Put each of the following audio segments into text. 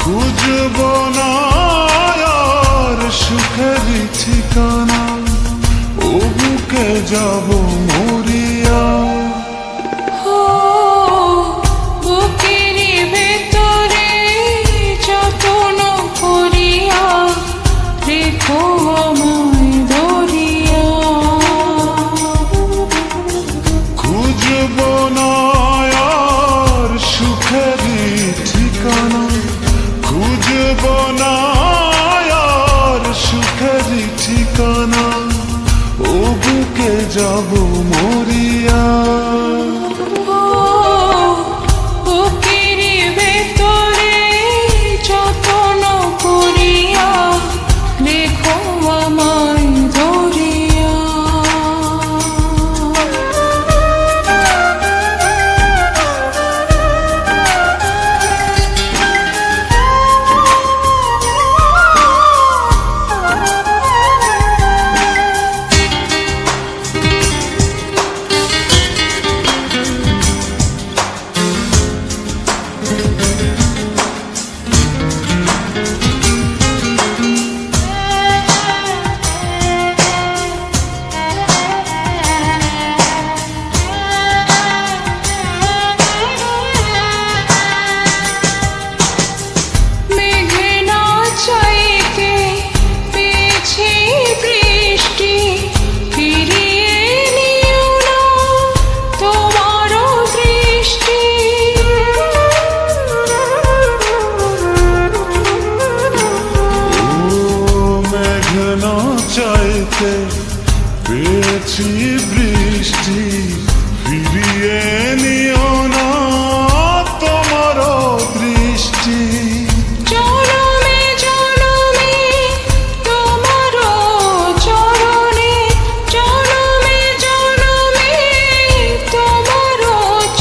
খুঁজবো না আর সুখের ঠিকানা, ও বুকে যাব মরিয়া। বুকের ভেতরে যতন করিয়া রেখো আমায় ধরিয়া। খুঁজবো না আর সুখের ঠিকানা, খুঁজবো না আর সুখের ঠিকানা, ও বুকে যাব মরিয়া। বুকের ভেতরে যতন করিয়া রেখো আমায় ধরিয়া। চাইতে পেয়েছি বৃষ্টি, ফিরিয়ে নিও না তোমার দৃষ্টি। জনমে জনমে তোমার চরণে, জনমে জনমে তোমার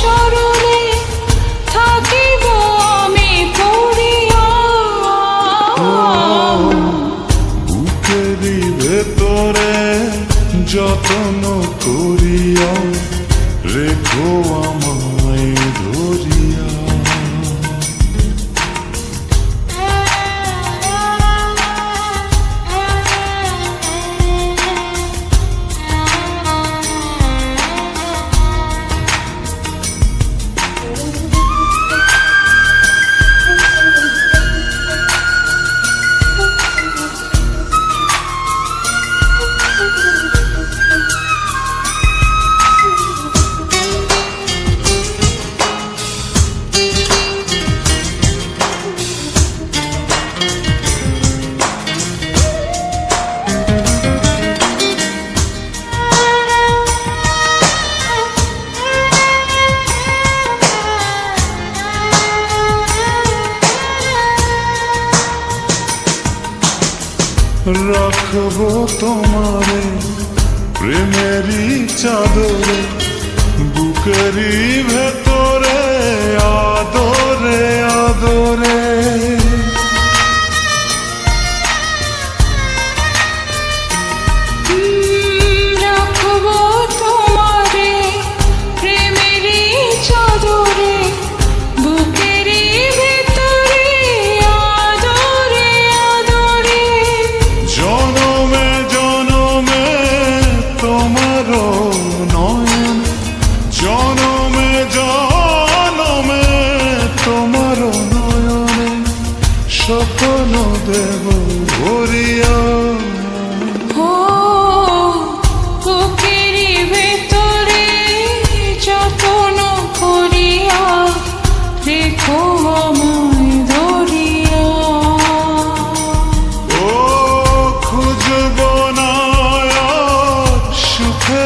চরণে থাকিব আমি পড়িয়া। বুকেরই ভেতরে যতন করিয়া রেখো আমায় ধরিয়া। রাখবো তোমারে প্রেমেরই চাদরে, বুকেরই ভেতরে আদরে আদরে। রাখবো তোমারে প্রেমেরই চাদরে, বুকেরই ভেতরে আদরে আদরে। জনমে জনমে তোমার নয়ন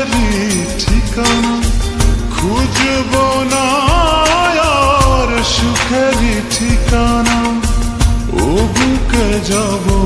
সুখেরই ঠিকানা খুঁজবো না আর সুখেরই ঠিকানা ও বুকে যাবো